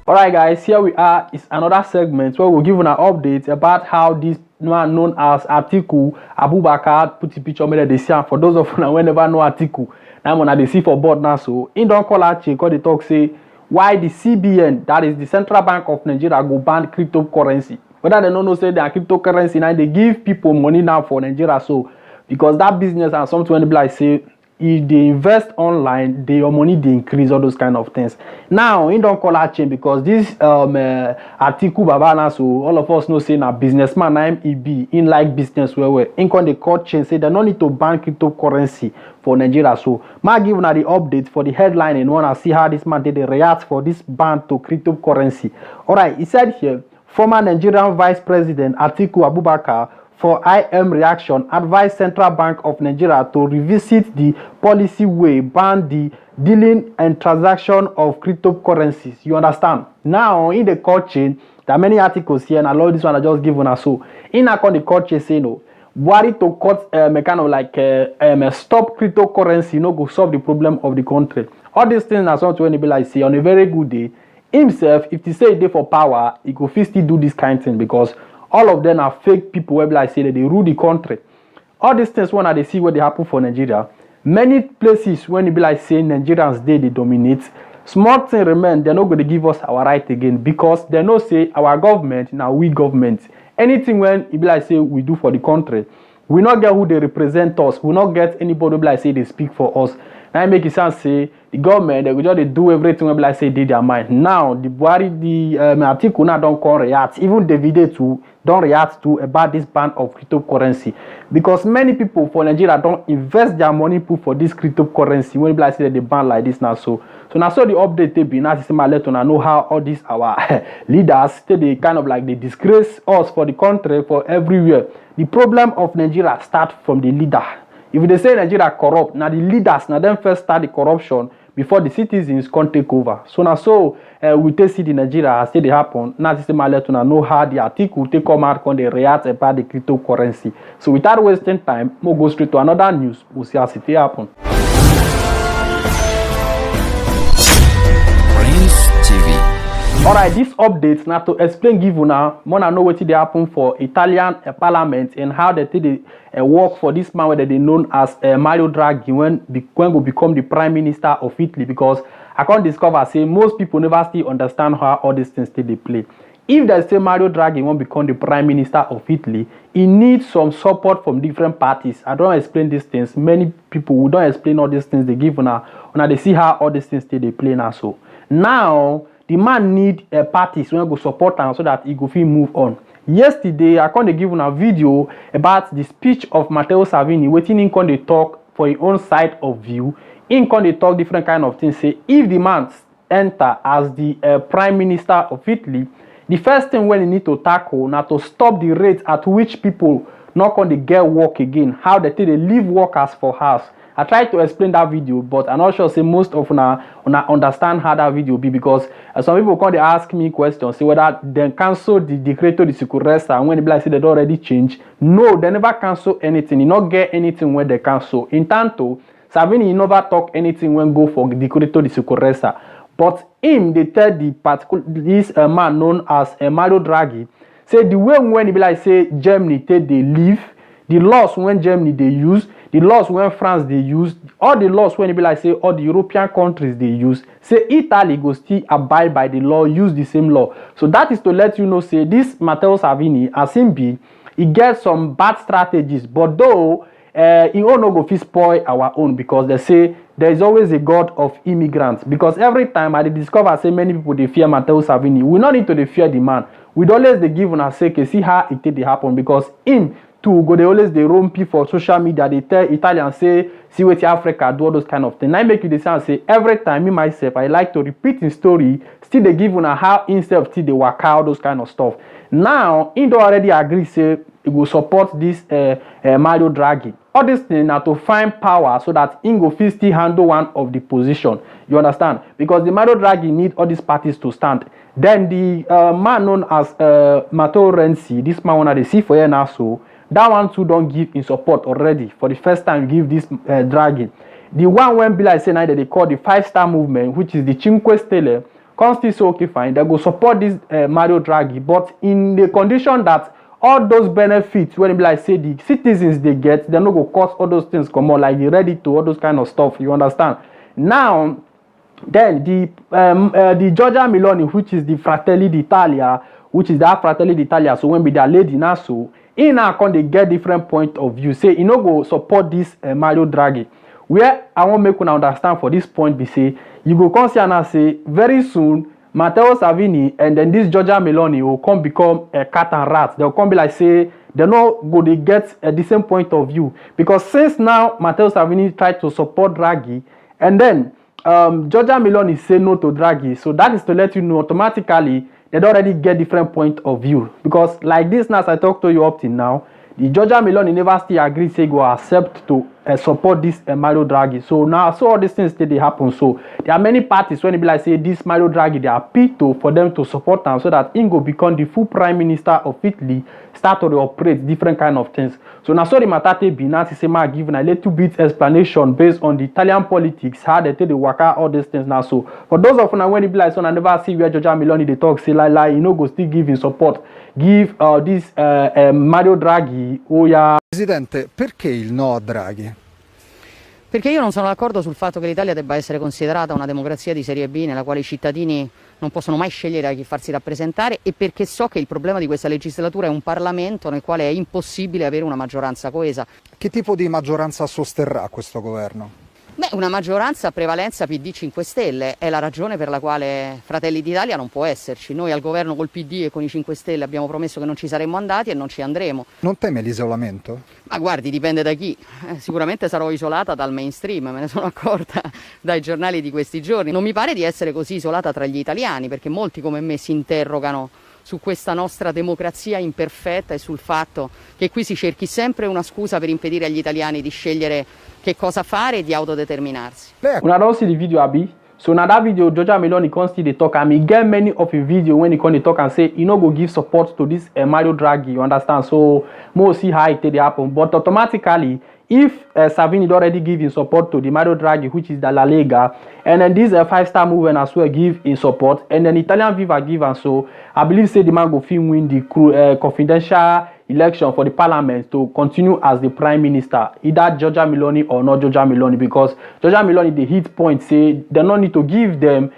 Alright guys, here we are. It's another segment where we'll give an update about how this man known as Atiku Abubakar put the picture made they see. And for those of you who never know Atiku, now when they see for board now, so in don't call out because they talk say why the CBN, that is the Central Bank of Nigeria, go ban cryptocurrency. Whether they don't know say they are cryptocurrency now, they give people money now for Nigeria. So because that business and something when people like say if they invest online, your money they increase, all those kind of things. Now, in don't call that change because this Atiku Babana, so all of us know saying a businessman, IMEB, in like business where in the court change say they don't need to ban cryptocurrency for Nigeria. So, ma give na the update for the headline and wanna see how this man did react for this ban to cryptocurrency. Alright, he said here, former Nigerian Vice President Atiku Abubakar for IM reaction advised Central Bank of Nigeria to revisit the policy way ban the dealing and transaction of cryptocurrencies. You understand? Now in the court chain, there are many articles here, and a lot of this one I just give on us. So in the court chain say no, worry to cut kind of like stop cryptocurrency, go solve the problem of the country. All these things are something when be like say on a very good day himself, if he say day for power, he could still do this kind of thing because all of them are fake people where like say that they rule the country. All these things when they see what they happen for Nigeria. Many places when it be like saying Nigerians they dominate. Small thing remain, they're not going to give us our right again because they know say our government, now we government. Anything when it be like say we do for the country, we not get who they represent us. We not get anybody be like say they speak for us. Now I make it sound say the government they will just do everything when like say they their mind. Now the Buhari, the Atiku now don't call react. Even Davido too don't react to about this ban of cryptocurrency because many people for Nigeria don't invest their money put for this cryptocurrency when like say that they ban like this now. So now so the update they be now system let on know how all these our leaders they kind of like they disgrace us for the country for everywhere. The problem of Nigeria start from the leader. If they say Nigeria corrupt, now the leaders now them first start the corruption before the citizens can take over. So now so we take see the Nigeria as they happen. Now this is my let to know how the article take come out when they react about the cryptocurrency. So without wasting time, we'll go straight to another news. We'll see how it happen. Alright, this update now to explain give you now, wanna know what they happen for Italian parliament and how they work for this man where they known as Mario Draghi when will become the prime minister of Italy because I can't discover say most people never still understand how all these things they play. If they say Mario Draghi won't become the prime minister of Italy, he needs some support from different parties. I don't explain these things. Many people who don't explain all these things they give now they see how all these things they play now. So now the man need parties when go support him so that he go feel move on. Yesterday, I can't give a video about the speech of Matteo Salvini, waiting in can they talk for his own side of view. In can they talk different kind of things. Say if the man enter as the prime minister of Italy, the first thing when he need to tackle now to stop the rate at which people not going to get work again. How they leave workers for house. I tried to explain that video, but I'm not sure say most of una understand how that video be because some people come they ask me questions, say whether they cancel the decreto di sicurezza and when they like say they already change. No, they never cancel anything. You not get anything when they cancel. In tanto, Salvini never talk anything when go for decreto di sicurezza. But him they tell the particular this man known as Mario Draghi say the way when he be like say Germany take they leave, the laws when Germany they use, the laws when France they use, all the laws when it be like say all the European countries they use, say Italy go still abide by the law, use the same law. So that is to let you know say this Matteo Salvini as him be, he gets some bad strategies, but though he will not go fit spoil our own because they say there is always a god of immigrants. Because every time I discover say many people they fear Matteo Salvini, we not need to fear the man. We always they give una say see how it did happen because him to go they always they roam for social media, they tell Italians say see what Africa do all those kind of things. I make you the sound say every time me myself I like to repeat the story, still they give una how himself still they work out those kind of stuff. Now he don't already agree say he will support this Mario Draghi. All this thing now to find power so that he go still handle one of the position. You understand? Because the Mario Draghi need all these parties to stand. Then the man known as Matteo Renzi, this man wanna they see for here now so. That one too don't give in support already. For the first time, give this Draghi. The one when be like say now that they call the 5-star movement, which is the Cinque Stelle, come still say okay fine, they go support this Mario Draghi, but in the condition that all those benefits when be like say the citizens they get, they no go cost all those things come on, like the Reddit to all those kind of stuff, you understand. Now then the Giorgia Meloni, which is the Fratelli d'Italia, which is that Fratelli d'Italia, so when be their lady now, so in now can they get different point of view, say you know go support this Mario Draghi. Where I want make una understand for this point be say you go come see and say very soon Matteo Salvini and then this Giorgia Meloni will come become a cat and rat. They'll come be like say they no go they get the same point of view, because since now Matteo Salvini tried to support Draghi and then Giorgia Meloni say no to Draghi, so that is to let you know automatically they already get different point of view, because like this now as I talk to you up till now, the Giorgia Meloni never still agree say go accept to support this Mario Draghi. So now so all these things still they happen. So there are many parties when it be like say this Mario Draghi they appeal to for them to support them so that he go become the full prime minister of Italy, start to operate different kind of things. So now so the Matate Binati Sema given a little bit explanation based on the Italian politics, how they take the work out all these things now. So for those of you when it be like so I never see where Giorgia Meloni they talk say like you know go still give him support. Give this Mario Draghi. Oh yeah. Presidente, perché il no a Draghi? Perché io non sono d'accordo sul fatto che l'Italia debba essere considerata una democrazia di serie B nella quale i cittadini non possono mai scegliere a chi farsi rappresentare, e perché so che il problema di questa legislatura è un Parlamento nel quale è impossibile avere una maggioranza coesa. Che tipo di maggioranza sosterrà questo governo? Beh, una maggioranza a prevalenza PD 5 Stelle è la ragione per la quale Fratelli d'Italia non può esserci. Noi al governo col PD e con i 5 Stelle abbiamo promesso che non ci saremmo andati e non ci andremo. Non teme l'isolamento? Ma guardi, dipende da chi. Sicuramente sarò isolata dal mainstream, me ne sono accorta dai giornali di questi giorni. Non mi pare di essere così isolata tra gli italiani, perché molti come me si interrogano su questa nostra democrazia imperfetta e sul fatto che qui si cerchi sempre una scusa per impedire agli italiani di scegliere che cosa fare e di autodeterminarsi. Una don't see the video abi. So now that video Giorgia Meloni come still dey talk, and me get many of a video when he come dey talk and say you no go give support to this Mario Draghi, you understand? So more see how it dey happen, but automatically if Salvini already give his support to the Mario Draghi, which is the La Lega, and then this five-star movement as well give in support, and then Italian Viva give, and so I believe say the man go fit win the confidential election for the parliament to continue as the prime minister, either Giorgia Meloni or not Giorgia Meloni, because Giorgia Meloni the hit point say they no need to give them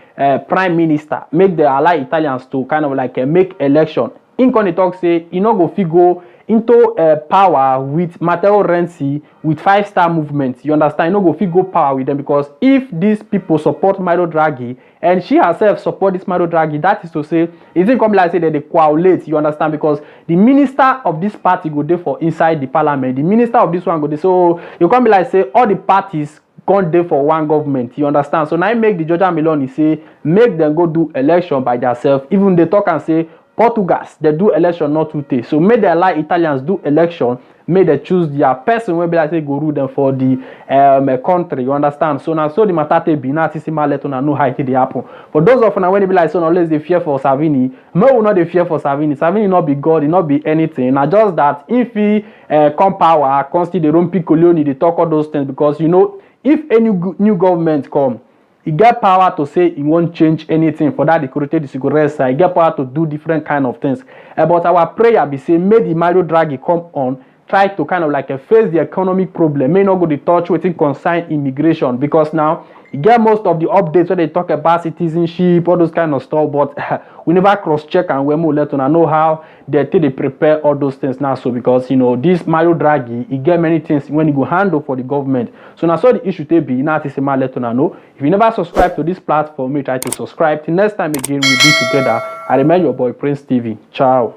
prime minister, make them allow Italians to kind of like make election. In con talk say you no go fit go into power with Matteo Renzi with five-star movement, you understand? You no go fit go power with them, because if these people support Mario Draghi and she herself support this Mario Draghi, that is to say, it didn't come like say that they coagulate, you understand? Because the minister of this party go there for inside the parliament, the minister of this one go there. So you can't be like say all the parties gone there for one government, you understand? So now I make the Giorgia Meloni say make them go do election by themselves. Even they talk and say Portuguese, they do election not to take. So may they allow Italians do election, may they choose their person when be like say go rule them for the country, you understand? So now so the Matate Binati Sima let on know how it dey happen. For those of you when they be like so unless they fear for Salvini, me will not they fear for Salvini. Salvini not be God, he not be anything. Now just that if he come power, constantly they don't pick Leone, they talk all those things, because you know if any new government come, he get power to say he won't change anything. For that, he created the Siguresa. He get power to do different kind of things. But our prayer be say, may the Mario Draghi come on, try to kind of like face the economic problem. May not go to touch with concern immigration, because now you get most of the updates where they talk about citizenship, all those kind of stuff. But we never cross check and we more let on know how they prepare all those things now. So because you know this Mario Draghi, he get many things when he go handle for the government. So now so the issue to be now to say let on know. If you never subscribe to this platform, you try to subscribe. Till next time again we'll be together. I remain your boy Prince TV. Ciao.